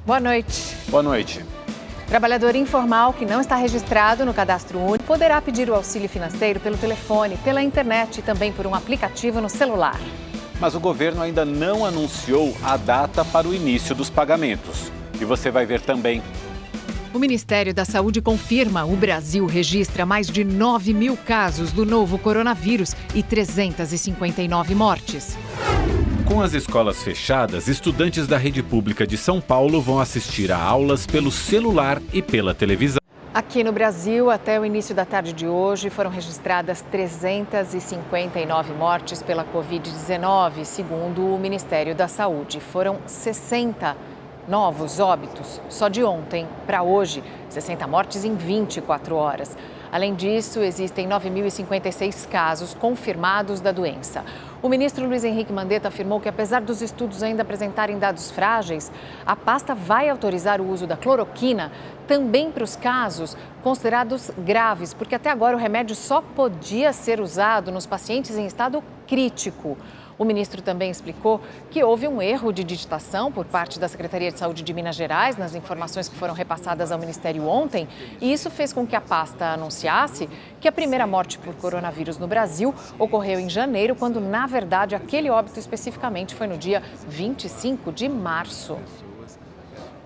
Boa noite. Boa noite. Trabalhador informal que não está registrado no Cadastro Único poderá pedir o auxílio financeiro pelo telefone, pela internet e também por um aplicativo no celular. Mas o governo ainda não anunciou a data para o início dos pagamentos. E você vai ver também. O Ministério da Saúde confirma: o Brasil registra mais de 9 mil casos do novo coronavírus e 359 mortes. Com as escolas fechadas, estudantes da rede pública de São Paulo vão assistir a aulas pelo celular e pela televisão. Aqui no Brasil, até o início da tarde de hoje, foram registradas 359 mortes pela Covid-19, segundo o Ministério da Saúde. Foram 60 novos óbitos só de ontem para hoje, 60 mortes em 24 horas. Além disso, existem 9.056 casos confirmados da doença. O ministro Luiz Henrique Mandetta afirmou que, apesar dos estudos ainda apresentarem dados frágeis, a pasta vai autorizar o uso da cloroquina também para os casos considerados graves, porque até agora o remédio só podia ser usado nos pacientes em estado crítico. O ministro também explicou que houve um erro de digitação por parte da Secretaria de Saúde de Minas Gerais nas informações que foram repassadas ao Ministério ontem, e isso fez com que a pasta anunciasse que a primeira morte por coronavírus no Brasil ocorreu em janeiro, quando, na verdade, aquele óbito especificamente foi no dia 25 de março.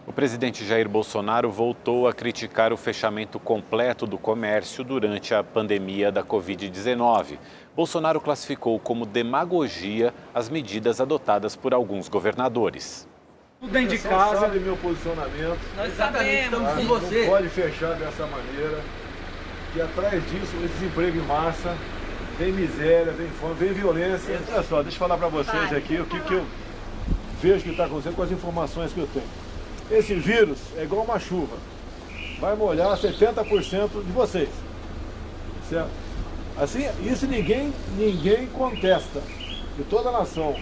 O presidente Jair Bolsonaro voltou a criticar o fechamento completo do comércio durante a pandemia da Covid-19. Bolsonaro classificou como demagogia as medidas adotadas por alguns governadores. Tudo dentro de casa. Sabe meu posicionamento. Nós sabemos, estamos com você. Não pode fechar dessa maneira, que atrás disso, esse desemprego em massa, vem miséria, vem fome, vem violência. Olha só, deixa eu falar para vocês aqui o que eu vejo que está acontecendo com as informações que eu tenho. Esse vírus é igual uma chuva, vai molhar 70% de vocês, certo? Assim, isso ninguém contesta, que toda a nação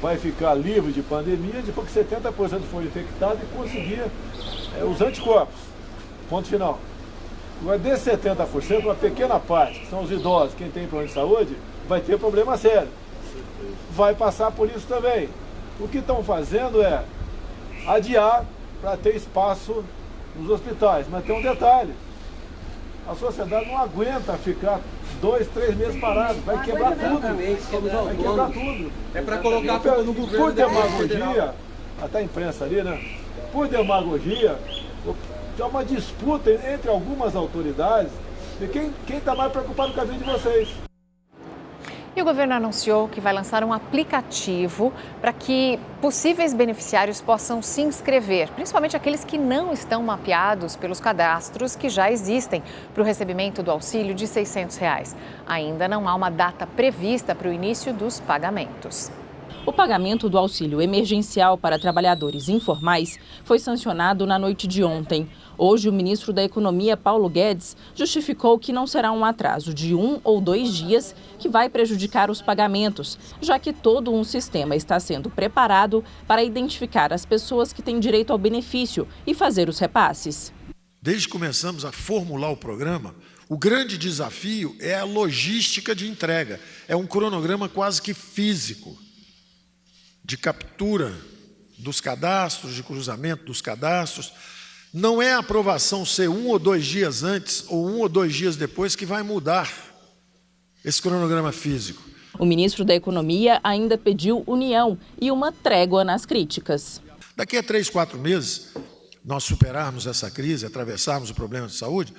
vai ficar livre de pandemia depois que 70% for infectado e conseguir os anticorpos, ponto final. Agora, desses 70%, uma pequena parte, que são os idosos, quem tem problema de saúde, vai ter problema sério, vai passar por isso também. O que estão fazendo é adiar para ter espaço nos hospitais. Mas tem um detalhe, a sociedade não aguenta ficar 2, 3 meses parado, vai quebrar tudo. Vai quebrar tudo. É para colocar tudo no governo. Por demagogia, até a imprensa ali, né? Por demagogia, tem uma disputa entre algumas autoridades de quem está mais preocupado com a vida de vocês. E o governo anunciou que vai lançar um aplicativo para que possíveis beneficiários possam se inscrever, principalmente aqueles que não estão mapeados pelos cadastros que já existem para o recebimento do auxílio de R$ 600. Ainda não há uma data prevista para o início dos pagamentos. O pagamento do auxílio emergencial para trabalhadores informais foi sancionado na noite de ontem. Hoje, o ministro da Economia, Paulo Guedes, justificou que não será um atraso de 1 ou 2 dias que vai prejudicar os pagamentos, já que todo um sistema está sendo preparado para identificar as pessoas que têm direito ao benefício e fazer os repasses. Desde que começamos a formular o programa, o grande desafio é a logística de entrega. É um cronograma quase que físico, de captura dos cadastros, de cruzamento dos cadastros. Não é a aprovação ser 1 ou 2 dias antes ou 1 ou 2 dias depois que vai mudar esse cronograma físico. O ministro da Economia ainda pediu união e uma trégua nas críticas. Daqui a 3, 4 meses, nós superarmos essa crise, atravessarmos o problema de saúde,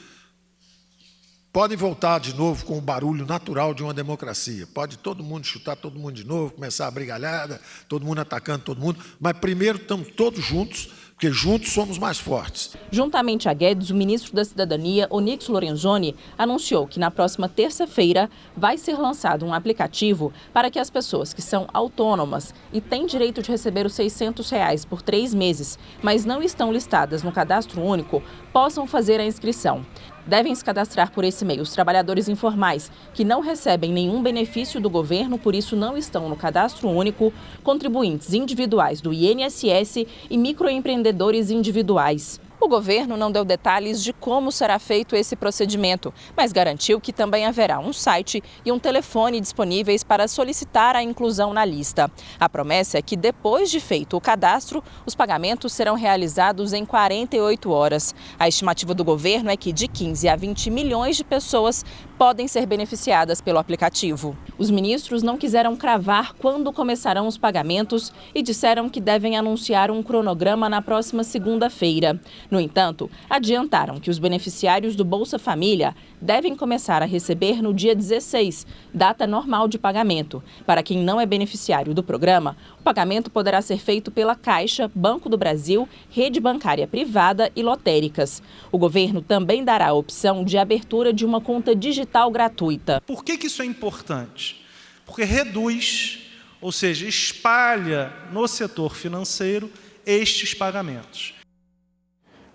podem voltar de novo com o barulho natural de uma democracia. Pode todo mundo chutar todo mundo de novo, começar a brigalhada, todo mundo atacando todo mundo, mas primeiro estamos todos juntos, porque juntos somos mais fortes. Juntamente a Guedes, o ministro da Cidadania, Onyx Lorenzoni, anunciou que na próxima terça-feira vai ser lançado um aplicativo para que as pessoas que são autônomas e têm direito de receber os R$ 600 por 3 meses, mas não estão listadas no Cadastro Único, possam fazer a inscrição. Devem se cadastrar por esse meio os trabalhadores informais que não recebem nenhum benefício do governo, por isso não estão no Cadastro Único, contribuintes individuais do INSS e microempreendedores individuais. O governo não deu detalhes de como será feito esse procedimento, mas garantiu que também haverá um site e um telefone disponíveis para solicitar a inclusão na lista. A promessa é que, depois de feito o cadastro, os pagamentos serão realizados em 48 horas. A estimativa do governo é que de 15 a 20 milhões de pessoas podem ser beneficiadas pelo aplicativo. Os ministros não quiseram cravar quando começarão os pagamentos e disseram que devem anunciar um cronograma na próxima segunda-feira. No entanto, adiantaram que os beneficiários do Bolsa Família devem começar a receber no dia 16, data normal de pagamento. Para quem não é beneficiário do programa, o pagamento poderá ser feito pela Caixa, Banco do Brasil, rede bancária privada e lotéricas. O governo também dará a opção de abertura de uma conta digital gratuita. Por que isso é importante? Porque reduz, ou seja, espalha no setor financeiro estes pagamentos.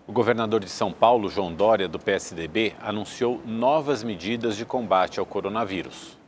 O governador de São Paulo, João Dória, do PSDB, anunciou novas medidas de combate ao coronavírus.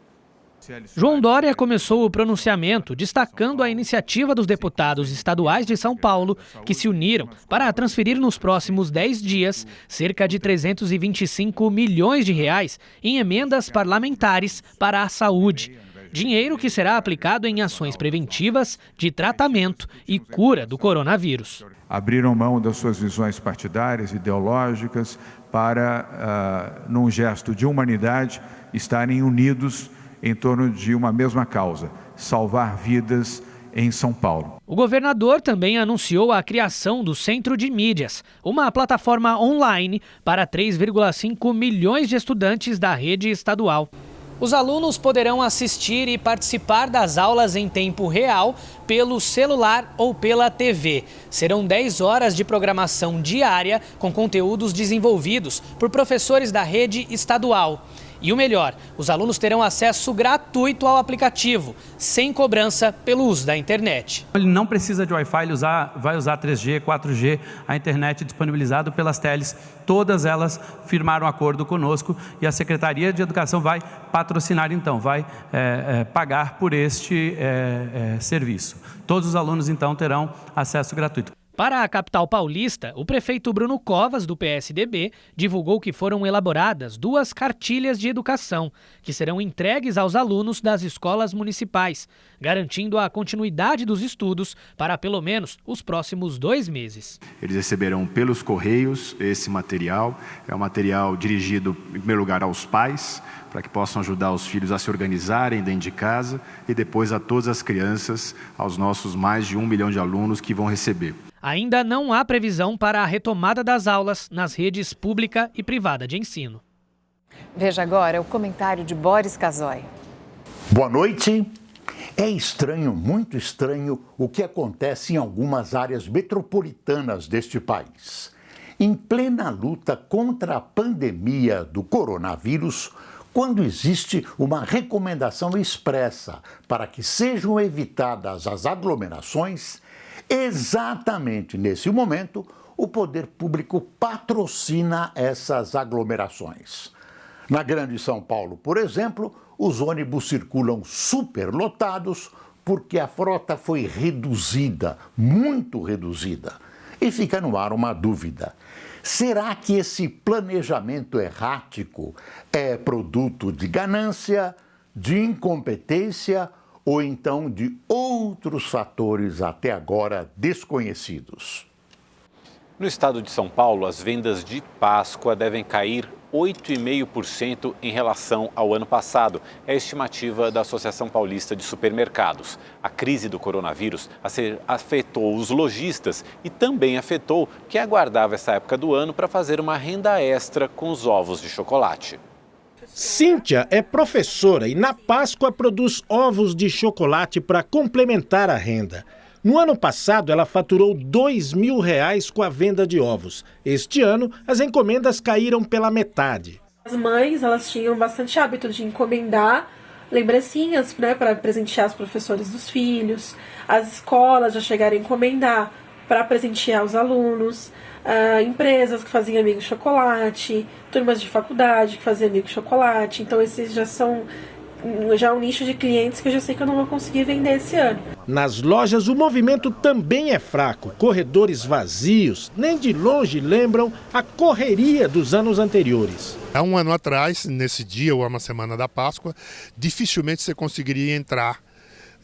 João Dória começou o pronunciamento destacando a iniciativa dos deputados estaduais de São Paulo, que se uniram para transferir nos próximos 10 dias cerca de 325 milhões de reais em emendas parlamentares para a saúde. Dinheiro que será aplicado em ações preventivas de tratamento e cura do coronavírus. Abriram mão das suas visões partidárias, ideológicas, para, num gesto de humanidade, estarem unidos em torno de uma mesma causa: salvar vidas em São Paulo. O governador também anunciou a criação do Centro de Mídias, uma plataforma online para 3,5 milhões de estudantes da rede estadual. Os alunos poderão assistir e participar das aulas em tempo real pelo celular ou pela TV. Serão 10 horas de programação diária com conteúdos desenvolvidos por professores da rede estadual. E o melhor, os alunos terão acesso gratuito ao aplicativo, sem cobrança pelo uso da internet. Ele não precisa de Wi-Fi, ele vai usar 3G, 4G, a internet disponibilizada pelas teles. Todas elas firmaram acordo conosco e a Secretaria de Educação vai patrocinar então, vai pagar por este serviço. Todos os alunos então terão acesso gratuito. Para a capital paulista, o prefeito Bruno Covas, do PSDB, divulgou que foram elaboradas 2 cartilhas de educação, que serão entregues aos alunos das escolas municipais, garantindo a continuidade dos estudos para pelo menos os próximos 2 meses. Eles receberão pelos correios esse material. É um material dirigido, em primeiro lugar, aos pais, para que possam ajudar os filhos a se organizarem dentro de casa, e depois a todas as crianças, aos nossos mais de 1 milhão de alunos que vão receber. Ainda não há previsão para a retomada das aulas nas redes pública e privada de ensino. Veja agora o comentário de Boris Casoy. Boa noite. É estranho, muito estranho, o que acontece em algumas áreas metropolitanas deste país. Em plena luta contra a pandemia do coronavírus, quando existe uma recomendação expressa para que sejam evitadas as aglomerações, exatamente nesse momento, o poder público patrocina essas aglomerações. Na Grande São Paulo, por exemplo, os ônibus circulam superlotados porque a frota foi reduzida, muito reduzida. E fica no ar uma dúvida: será que esse planejamento errático é produto de ganância, de incompetência ou então de outros fatores até agora desconhecidos? No estado de São Paulo, as vendas de Páscoa devem cair 8,5% em relação ao ano passado. É a estimativa da Associação Paulista de Supermercados. A crise do coronavírus afetou os lojistas e também afetou quem aguardava essa época do ano para fazer uma renda extra com os ovos de chocolate. Cíntia é professora e na Páscoa produz ovos de chocolate para complementar a renda. No ano passado, ela faturou R$2.000 com a venda de ovos. Este ano, as encomendas caíram pela metade. As mães, elas tinham bastante hábito de encomendar lembrancinhas, para presentear os professores dos filhos. As escolas já chegaram a encomendar para presentear os alunos. Empresas que faziam amigo chocolate, turmas de faculdade que faziam amigo chocolate. Então, esses já são já um nicho de clientes que eu já sei que eu não vou conseguir vender esse ano. Nas lojas, o movimento também é fraco. Corredores vazios, nem de longe lembram a correria dos anos anteriores. Há um ano atrás, nesse dia ou uma semana da Páscoa, dificilmente você conseguiria entrar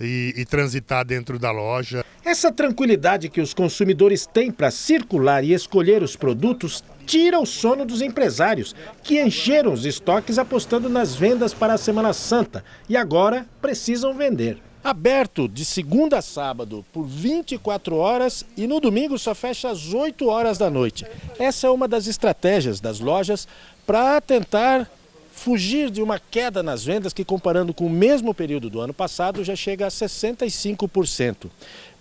e transitar dentro da loja. Essa tranquilidade que os consumidores têm para circular e escolher os produtos tira o sono dos empresários, que encheram os estoques apostando nas vendas para a Semana Santa e agora precisam vender. Aberto de segunda a sábado por 24 horas e no domingo só fecha às 8 horas da noite. Essa é uma das estratégias das lojas para tentar fugir de uma queda nas vendas que, comparando com o mesmo período do ano passado, já chega a 65%.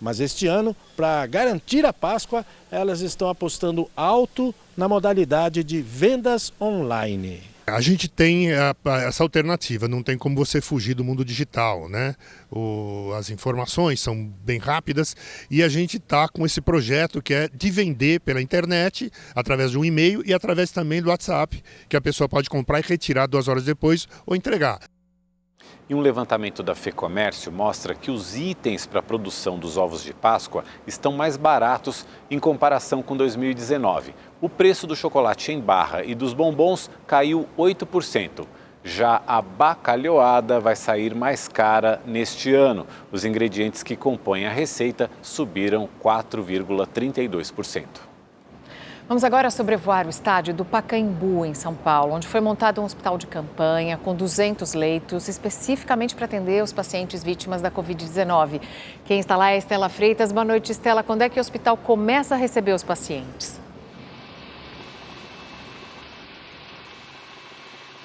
Mas este ano, para garantir a Páscoa, elas estão apostando alto na modalidade de vendas online. A gente tem essa alternativa, não tem como você fugir do mundo digital, né? As informações são bem rápidas e a gente está com esse projeto que é de vender pela internet, através de um e-mail e através também do WhatsApp, que a pessoa pode comprar e retirar 2 horas depois ou entregar. E um levantamento da FEComércio mostra que os itens para a produção dos ovos de Páscoa estão mais baratos em comparação com 2019. O preço do chocolate em barra e dos bombons caiu 8%. Já a bacalhoada vai sair mais cara neste ano. Os ingredientes que compõem a receita subiram 4,32%. Vamos agora sobrevoar o estádio do Pacaembu, em São Paulo, onde foi montado um hospital de campanha com 200 leitos, especificamente para atender os pacientes vítimas da Covid-19. Quem está lá é a Estela Freitas. Boa noite, Estela. Quando é que o hospital começa a receber os pacientes?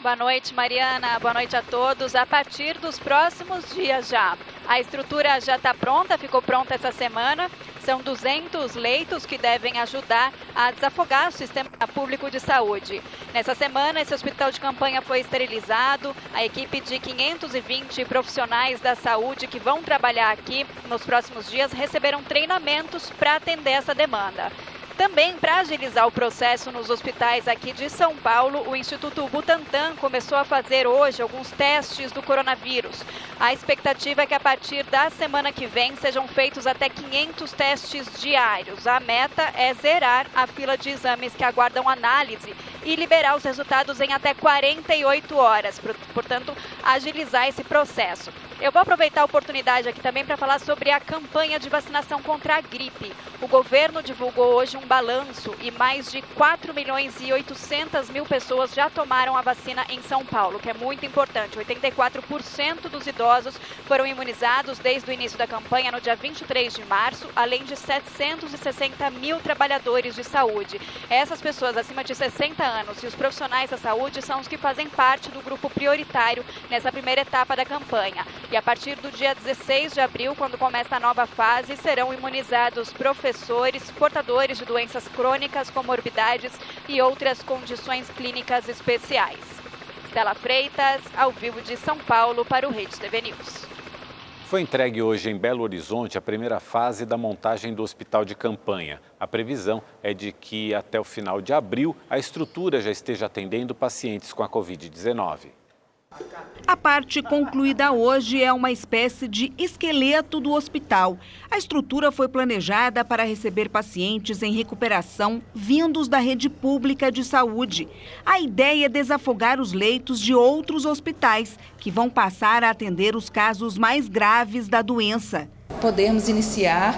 Boa noite, Mariana. Boa noite a todos. A partir dos próximos dias já. A estrutura já está pronta, ficou pronta essa semana. São 200 leitos que devem ajudar a desafogar o sistema público de saúde. Nessa semana, esse hospital de campanha foi esterilizado. A equipe de 520 profissionais da saúde que vão trabalhar aqui nos próximos dias receberam treinamentos para atender essa demanda. Também, para agilizar o processo nos hospitais aqui de São Paulo, o Instituto Butantan começou a fazer hoje alguns testes do coronavírus. A expectativa é que a partir da semana que vem sejam feitos até 500 testes diários. A meta é zerar a fila de exames que aguardam análise e liberar os resultados em até 48 horas, portanto, agilizar esse processo. Eu vou aproveitar a oportunidade aqui também para falar sobre a campanha de vacinação contra a gripe. O governo divulgou hoje um balanço e mais de 4.800.000 pessoas já tomaram a vacina em São Paulo, que é muito importante. 84% dos idosos foram imunizados desde o início da campanha no dia 23 de março, além de 760.000 trabalhadores de saúde. Essas pessoas acima de 60 anos e os profissionais da saúde são os que fazem parte do grupo prioritário nessa primeira etapa da campanha. E a partir do dia 16 de abril, quando começa a nova fase, serão imunizados professores, portadores de doenças crônicas, comorbidades e outras condições clínicas especiais. Estela Freitas, ao vivo de São Paulo, para o Rede TV News. Foi entregue hoje em Belo Horizonte a primeira fase da montagem do hospital de campanha. A previsão é de que até o final de abril a estrutura já esteja atendendo pacientes com a Covid-19. A parte concluída hoje é uma espécie de esqueleto do hospital. A estrutura foi planejada para receber pacientes em recuperação vindos da rede pública de saúde. A ideia é desafogar os leitos de outros hospitais, que vão passar a atender os casos mais graves da doença. Podemos iniciar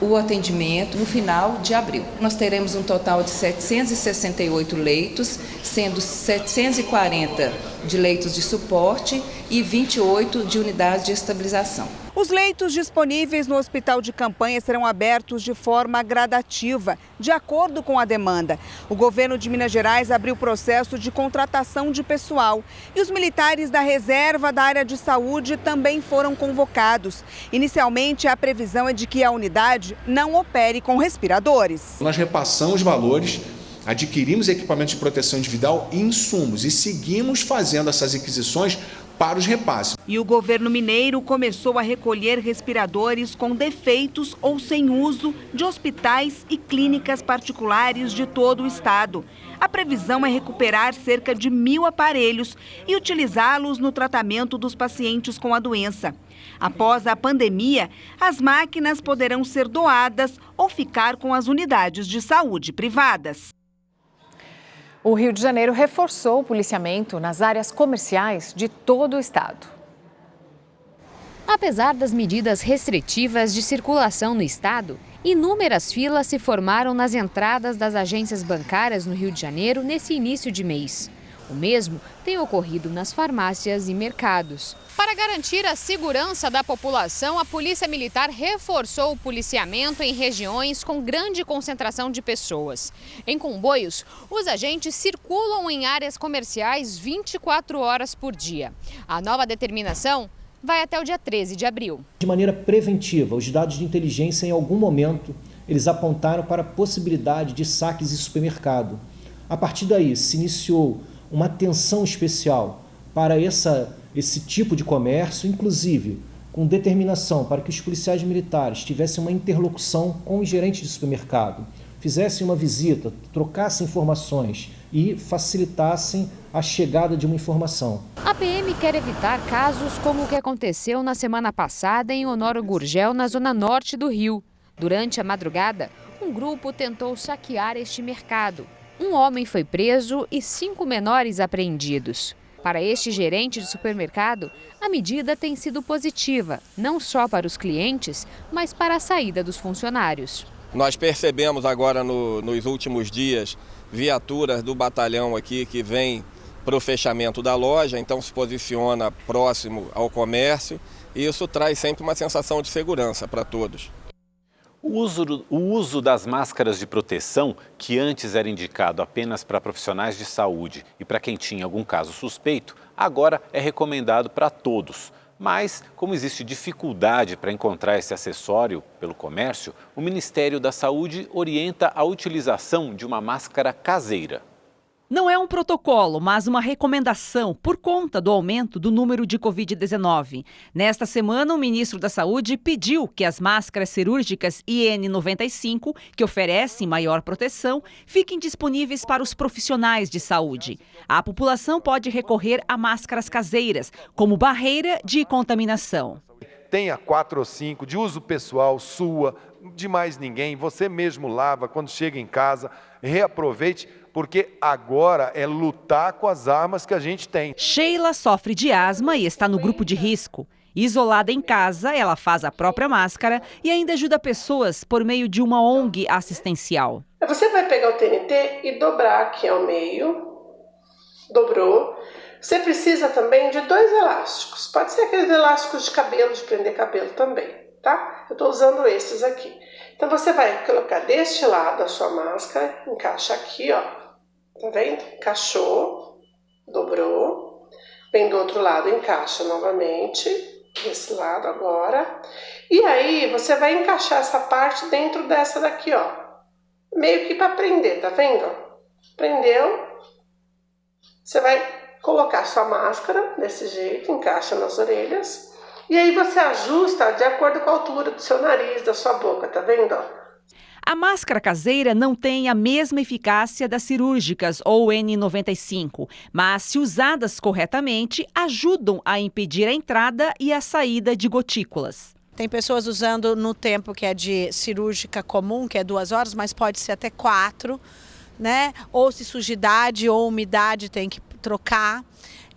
o atendimento no final de abril. Nós teremos um total de 768 leitos, sendo 740 de leitos de suporte e 28 de unidades de estabilização. Os leitos disponíveis no hospital de campanha serão abertos de forma gradativa, de acordo com a demanda. O governo de Minas Gerais abriu o processo de contratação de pessoal e os militares da reserva da área de saúde também foram convocados. Inicialmente, a previsão é de que a unidade não opere com respiradores. Nós repassamos valores, adquirimos equipamentos de proteção individual e insumos e seguimos fazendo essas aquisições para os repasses. E o governo mineiro começou a recolher respiradores com defeitos ou sem uso de hospitais e clínicas particulares de todo o estado. A previsão é recuperar cerca de 1.000 aparelhos e utilizá-los no tratamento dos pacientes com a doença. Após a pandemia, as máquinas poderão ser doadas ou ficar com as unidades de saúde privadas. O Rio de Janeiro reforçou o policiamento nas áreas comerciais de todo o estado. Apesar das medidas restritivas de circulação no estado, inúmeras filas se formaram nas entradas das agências bancárias no Rio de Janeiro nesse início de mês. O mesmo tem ocorrido nas farmácias e mercados. Para garantir a segurança da população, a Polícia Militar reforçou o policiamento em regiões com grande concentração de pessoas. Em comboios, os agentes circulam em áreas comerciais 24 horas por dia. A nova determinação vai até o dia 13 de abril. De maneira preventiva, os dados de inteligência, em algum momento, eles apontaram para a possibilidade de saques em supermercado. A partir daí, se iniciou uma atenção especial para esse tipo de comércio, inclusive com determinação para que os policiais militares tivessem uma interlocução com os gerentes de supermercado, fizessem uma visita, trocassem informações e facilitassem a chegada de uma informação. A PM quer evitar casos como o que aconteceu na semana passada em Honório Gurgel, na zona norte do Rio. Durante a madrugada, um grupo tentou saquear este mercado. Um homem foi preso e 5 menores apreendidos. Para este gerente de supermercado, a medida tem sido positiva, não só para os clientes, mas para a saída dos funcionários. Nós percebemos agora nos últimos dias viaturas do batalhão aqui que vem para o fechamento da loja, então se posiciona próximo ao comércio e isso traz sempre uma sensação de segurança para todos. O uso das máscaras de proteção, que antes era indicado apenas para profissionais de saúde e para quem tinha algum caso suspeito, agora é recomendado para todos. Mas, como existe dificuldade para encontrar esse acessório pelo comércio, o Ministério da Saúde orienta a utilização de uma máscara caseira. Não é um protocolo, mas uma recomendação por conta do aumento do número de Covid-19. Nesta semana, o ministro da Saúde pediu que as máscaras cirúrgicas IN95, que oferecem maior proteção, fiquem disponíveis para os profissionais de saúde. A população pode recorrer a máscaras caseiras, como barreira de contaminação. Tenha 4 ou 5 de uso pessoal, sua, de mais ninguém. Você mesmo lava quando chega em casa, reaproveite. Porque agora é lutar com as armas que a gente tem. Sheila sofre de asma e está no grupo de risco. Isolada em casa, ela faz a própria máscara e ainda ajuda pessoas por meio de uma ONG assistencial. Você vai pegar o TNT e dobrar aqui ao meio. Dobrou. Você precisa também de 2 elásticos. Pode ser aqueles elásticos de cabelo, de prender cabelo também, tá? Eu estou usando esses aqui. Então você vai colocar deste lado a sua máscara, encaixa aqui, ó. Tá vendo? Encaixou, dobrou. Vem do outro lado, encaixa novamente. Desse lado agora. E aí você vai encaixar essa parte dentro dessa daqui, ó. Meio que para prender, tá vendo? Prendeu. Você vai colocar sua máscara desse jeito, encaixa nas orelhas. E aí você ajusta de acordo com a altura do seu nariz, da sua boca, tá vendo? A máscara caseira não tem a mesma eficácia das cirúrgicas ou N95, mas se usadas corretamente, ajudam a impedir a entrada e a saída de gotículas. Tem pessoas usando no tempo que é de cirúrgica comum, que é 2 horas, mas pode ser até 4, né? Ou se sujidade ou umidade tem que trocar.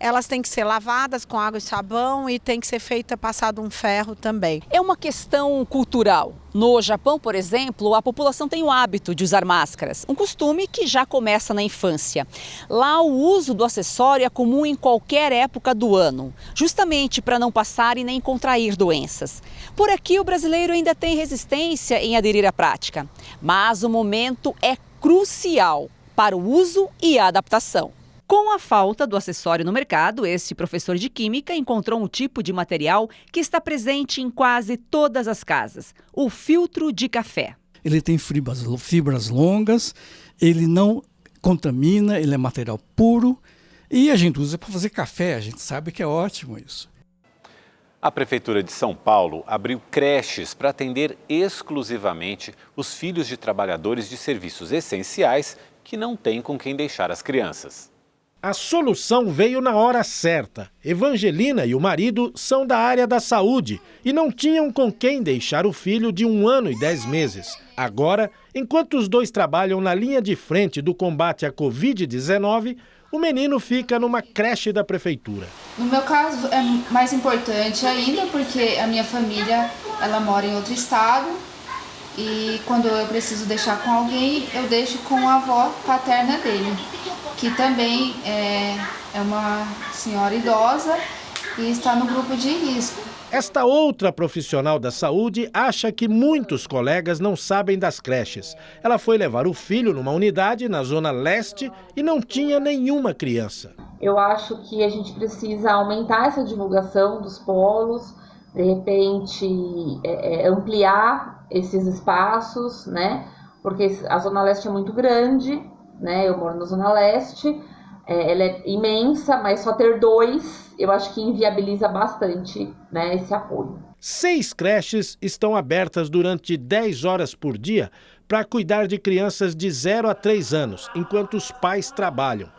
Elas têm que ser lavadas com água e sabão e tem que ser feita passado um ferro também. É uma questão cultural. No Japão, por exemplo, a população tem o hábito de usar máscaras, um costume que já começa na infância. Lá, o uso do acessório é comum em qualquer época do ano, justamente para não passar e nem contrair doenças. Por aqui, o brasileiro ainda tem resistência em aderir à prática, mas o momento é crucial para o uso e a adaptação. Com a falta do acessório no mercado, este professor de química encontrou um tipo de material que está presente em quase todas as casas: o filtro de café. Ele tem fibras longas, ele não contamina, ele é material puro, E a gente usa para fazer café, a gente sabe que é ótimo isso. A Prefeitura de São Paulo abriu creches para atender exclusivamente os filhos de trabalhadores de serviços essenciais que não têm com quem deixar as crianças. A solução veio na hora certa. Evangelina e o marido são da área da saúde e não tinham com quem deixar o filho de 1 ano e 10 meses. Agora, enquanto os dois trabalham na linha de frente do combate à Covid-19, o menino fica numa creche da prefeitura. No meu caso é mais importante ainda porque a minha família ela mora em outro estado e quando eu preciso deixar com alguém, eu deixo com a avó paterna dele, que também é uma senhora idosa e está no grupo de risco. Esta outra profissional da saúde acha que muitos colegas não sabem das creches. Ela foi levar o filho numa unidade na Zona Leste e não tinha nenhuma criança. Eu acho que a gente precisa aumentar essa divulgação dos polos, de repente ampliar esses espaços, né? Porque a Zona Leste é muito grande, né? Eu moro na Zona Leste, ela é imensa, mas só ter 2, eu acho que inviabiliza bastante, né, esse apoio. 6 creches estão abertas durante 10 horas por dia para cuidar de crianças de 0 a 3 anos, enquanto os pais trabalham.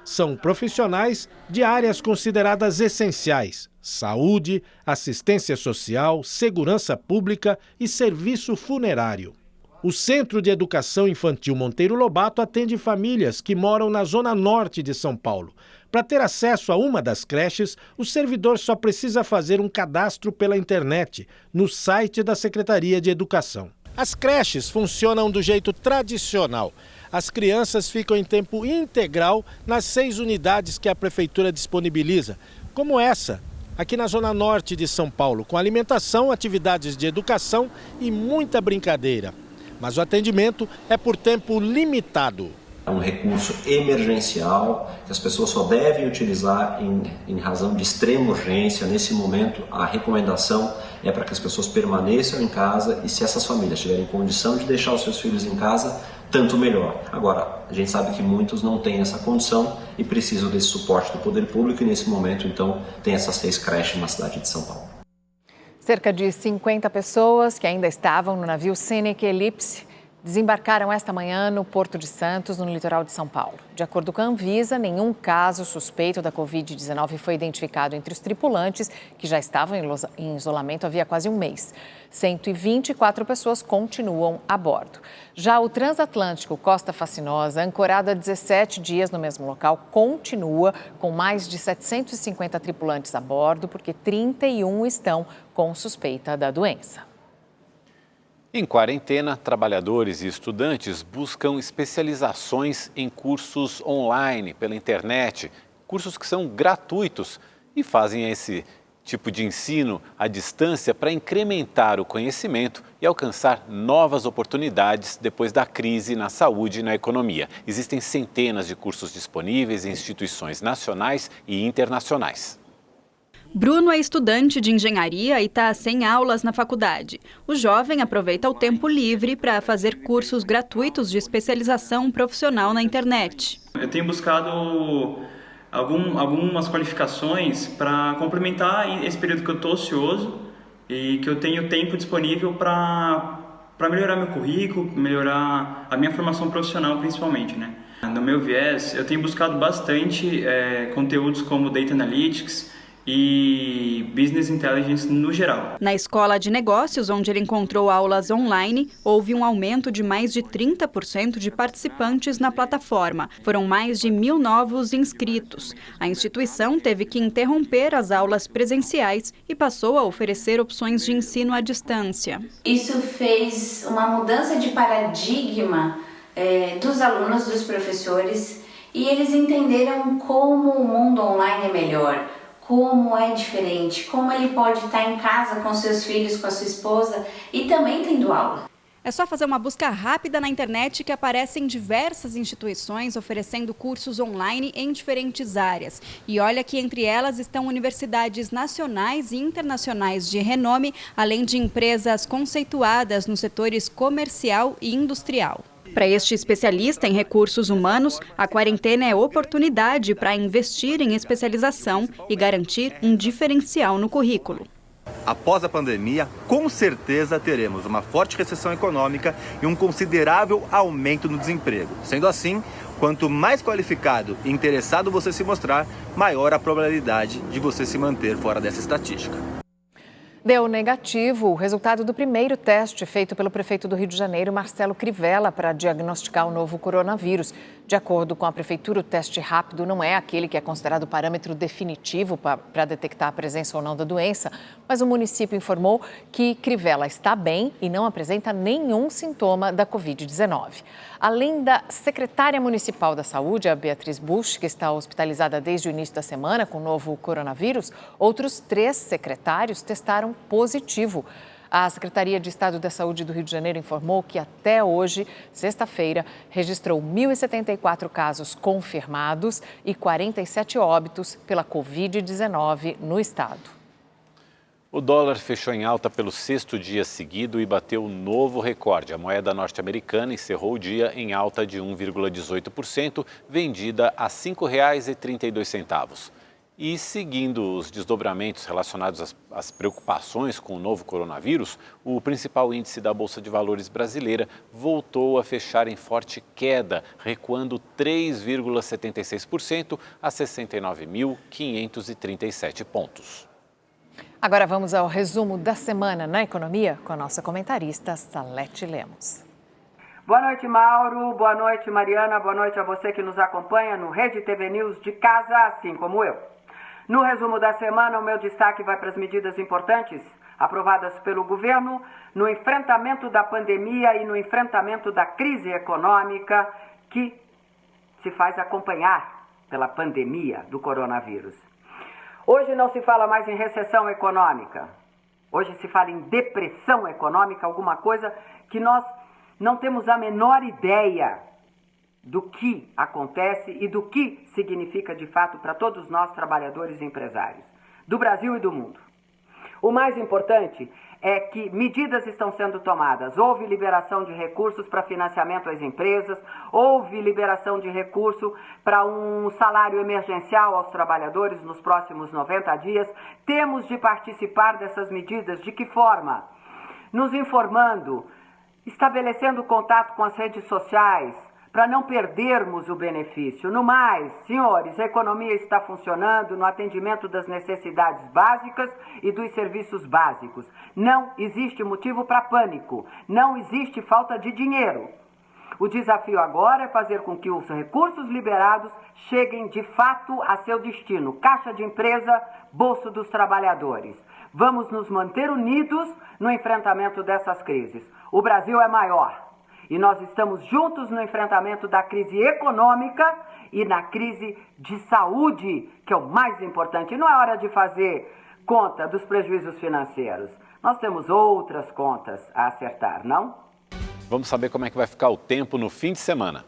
São profissionais de áreas consideradas essenciais: saúde, assistência social, segurança pública e serviço funerário. O Centro de Educação Infantil Monteiro Lobato atende famílias que moram na zona norte de São Paulo. Para ter acesso a uma das creches, o servidor só precisa fazer um cadastro pela internet, no site da Secretaria de Educação. As creches funcionam do jeito tradicional. As crianças ficam em tempo integral nas 6 unidades que a Prefeitura disponibiliza, como essa, aqui na zona norte de São Paulo, com alimentação, atividades de educação e muita brincadeira. Mas o atendimento é por tempo limitado. É um recurso emergencial que as pessoas só devem utilizar em razão de extrema urgência. Nesse momento, a recomendação é para que as pessoas permaneçam em casa e, se essas famílias tiverem condição de deixar os seus filhos em casa, tanto melhor. Agora, a gente sabe que muitos não têm essa condição e precisam desse suporte do poder público e, nesse momento, então, tem essas 6 creches na cidade de São Paulo. Cerca de 50 pessoas que ainda estavam no navio Scenic Eclipse desembarcaram esta manhã no Porto de Santos, no litoral de São Paulo. De acordo com a Anvisa, nenhum caso suspeito da Covid-19 foi identificado entre os tripulantes, que já estavam em isolamento havia quase um mês. 124 pessoas continuam a bordo. Já o transatlântico Costa Fascinosa, ancorado há 17 dias no mesmo local, continua com mais de 750 tripulantes a bordo, porque 31 estão com suspeita da doença. Em quarentena, trabalhadores e estudantes buscam especializações em cursos online, pela internet, cursos que são gratuitos e fazem esse tipo de ensino à distância para incrementar o conhecimento e alcançar novas oportunidades depois da crise na saúde e na economia. Existem centenas de cursos disponíveis em instituições nacionais e internacionais. Bruno é estudante de engenharia e está sem aulas na faculdade. O jovem aproveita o tempo livre para fazer cursos gratuitos de especialização profissional na internet. Eu tenho buscado algumas qualificações para complementar esse período que eu estou ocioso e que eu tenho tempo disponível para melhorar meu currículo, melhorar a minha formação profissional principalmente, né? No meu viés, eu tenho buscado bastante conteúdos como Data Analytics e Business Intelligence no geral. Na escola de negócios, onde ele encontrou aulas online, houve um aumento de mais de 30% de participantes na plataforma. Foram mais de 1.000 novos inscritos. A instituição teve que interromper as aulas presenciais e passou a oferecer opções de ensino à distância. Isso fez uma mudança de paradigma dos alunos, dos professores, e eles entenderam como o mundo online é melhor, como é diferente, como ele pode estar em casa com seus filhos, com a sua esposa e também tendo aula. É só fazer uma busca rápida na internet que aparecem diversas instituições oferecendo cursos online em diferentes áreas. E olha que entre elas estão universidades nacionais e internacionais de renome, além de empresas conceituadas nos setores comercial e industrial. Para este especialista em recursos humanos, a quarentena é oportunidade para investir em especialização e garantir um diferencial no currículo. Após a pandemia, com certeza teremos uma forte recessão econômica e um considerável aumento no desemprego. Sendo assim, quanto mais qualificado e interessado você se mostrar, maior a probabilidade de você se manter fora dessa estatística. Deu negativo o resultado do primeiro teste feito pelo prefeito do Rio de Janeiro, Marcelo Crivella, para diagnosticar o novo coronavírus. De acordo com a prefeitura, o teste rápido não é aquele que é considerado parâmetro definitivo para detectar a presença ou não da doença, mas o município informou que Crivella está bem e não apresenta nenhum sintoma da Covid-19. Além da secretária municipal da Saúde, a Beatriz Busch, que está hospitalizada desde o início da semana com o novo coronavírus, outros 3 secretários testaram positivo. A Secretaria de Estado da Saúde do Rio de Janeiro informou que até hoje, sexta-feira, registrou 1.074 casos confirmados e 47 óbitos pela Covid-19 no estado. O dólar fechou em alta pelo 6º dia seguido e bateu novo recorde. A moeda norte-americana encerrou o dia em alta de 1,18%, vendida a R$ 5,32. E seguindo os desdobramentos relacionados às preocupações com o novo coronavírus, o principal índice da Bolsa de Valores brasileira voltou a fechar em forte queda, recuando 3,76% a 69.537 pontos. Agora vamos ao resumo da semana na economia com a nossa comentarista Salete Lemos. Boa noite, Mauro. Boa noite, Mariana. Boa noite a você que nos acompanha no Rede TV News de casa, assim como eu. No resumo da semana, o meu destaque vai para as medidas importantes aprovadas pelo governo no enfrentamento da pandemia e no enfrentamento da crise econômica que se faz acompanhar pela pandemia do coronavírus. Hoje não se fala mais em recessão econômica. Hoje se fala em depressão econômica, alguma coisa que nós não temos a menor ideia do que acontece e do que significa de fato para todos nós trabalhadores e empresários, do Brasil e do mundo. O mais importante é que medidas estão sendo tomadas. Houve liberação de recursos para financiamento às empresas, houve liberação de recurso para um salário emergencial aos trabalhadores nos próximos 90 dias. Temos de participar dessas medidas. De que forma? Nos informando, estabelecendo contato com as redes sociais, para não perdermos o benefício. No mais, senhores, a economia está funcionando no atendimento das necessidades básicas e dos serviços básicos. Não existe motivo para pânico, não existe falta de dinheiro. O desafio agora é fazer com que os recursos liberados cheguem de fato a seu destino. Caixa de empresa, bolso dos trabalhadores. Vamos nos manter unidos no enfrentamento dessas crises. O Brasil é maior. E nós estamos juntos no enfrentamento da crise econômica e na crise de saúde, que é o mais importante. Não é hora de fazer conta dos prejuízos financeiros. Nós temos outras contas a acertar, não? Vamos saber como é que vai ficar o tempo no fim de semana.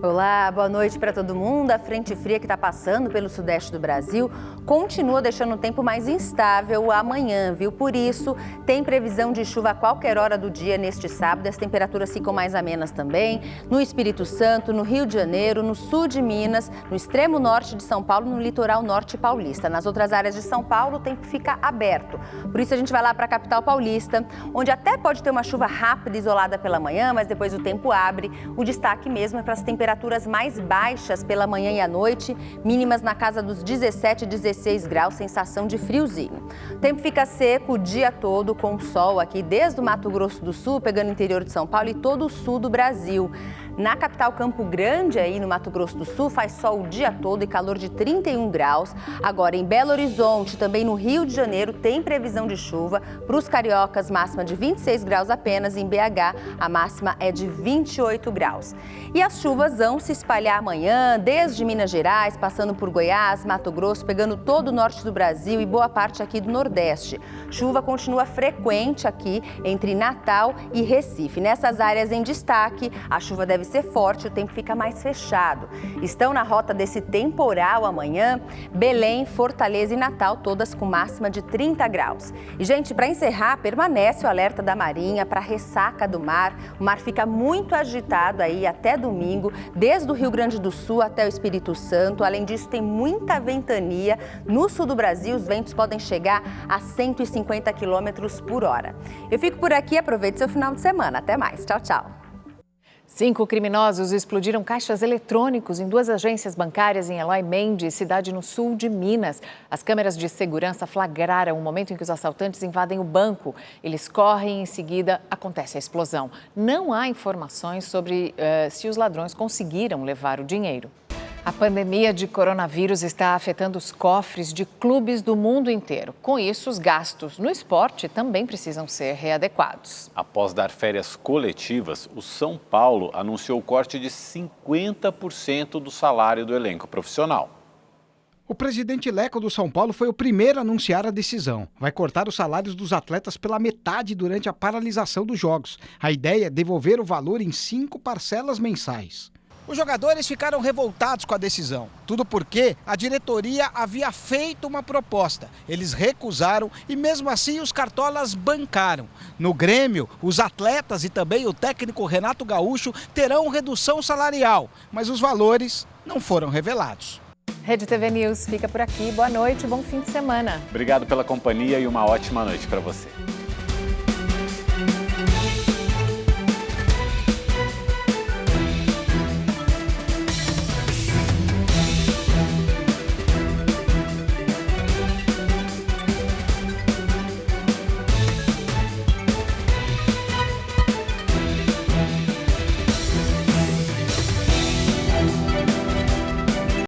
Olá, boa noite para todo mundo. A frente fria que está passando pelo sudeste do Brasil continua deixando o tempo mais instável amanhã, viu? Por isso, tem previsão de chuva a qualquer hora do dia neste sábado. As temperaturas ficam mais amenas também no Espírito Santo, no Rio de Janeiro, no sul de Minas, no extremo norte de São Paulo, no litoral norte paulista. Nas outras áreas de São Paulo, o tempo fica aberto. Por isso, a gente vai lá para a capital paulista, onde até pode ter uma chuva rápida e isolada pela manhã, mas depois o tempo abre. O destaque mesmo é para as temperaturas mais baixas pela manhã e à noite, mínimas na casa dos 17 e 16 graus, sensação de friozinho. O tempo fica seco o dia todo, com sol aqui desde o Mato Grosso do Sul, pegando o interior de São Paulo e todo o sul do Brasil. Na capital Campo Grande, aí no Mato Grosso do Sul, faz sol o dia todo e calor de 31 graus. Agora, em Belo Horizonte, também no Rio de Janeiro, tem previsão de chuva. Para os cariocas, máxima de 26 graus apenas. Em BH, a máxima é de 28 graus. E as chuvas explosão se espalhar amanhã, desde Minas Gerais, passando por Goiás, Mato Grosso, pegando todo o norte do Brasil e boa parte aqui do Nordeste. Chuva continua frequente aqui entre Natal e Recife. Nessas áreas em destaque, a chuva deve ser forte e o tempo fica mais fechado. Estão na rota desse temporal amanhã, Belém, Fortaleza e Natal, todas com máxima de 30 graus. E, gente, para encerrar, permanece o alerta da Marinha para ressaca do mar. O mar fica muito agitado aí até domingo, desde o Rio Grande do Sul até o Espírito Santo. Além disso, tem muita ventania. No sul do Brasil, os ventos podem chegar a 150 km por hora. Eu fico por aqui, aproveite seu final de semana. Até mais. Tchau, tchau. 5 criminosos explodiram caixas eletrônicos em 2 agências bancárias em Eloy Mendes, cidade no sul de Minas. As câmeras de segurança flagraram o momento em que os assaltantes invadem o banco. Eles correm e em seguida acontece a explosão. Não há informações sobre se os ladrões conseguiram levar o dinheiro. A pandemia de coronavírus está afetando os cofres de clubes do mundo inteiro. Com isso, os gastos no esporte também precisam ser readequados. Após dar férias coletivas, o São Paulo anunciou o corte de 50% do salário do elenco profissional. O presidente Leco do São Paulo foi o primeiro a anunciar a decisão. Vai cortar os salários dos atletas pela metade durante a paralisação dos jogos. A ideia é devolver o valor em 5 parcelas mensais. Os jogadores ficaram revoltados com a decisão. Tudo porque a diretoria havia feito uma proposta. Eles recusaram e mesmo assim os cartolas bancaram. No Grêmio, os atletas e também o técnico Renato Gaúcho terão redução salarial, mas os valores não foram revelados. Rede TV News fica por aqui. Boa noite, bom fim de semana. Obrigado pela companhia e uma ótima noite para você.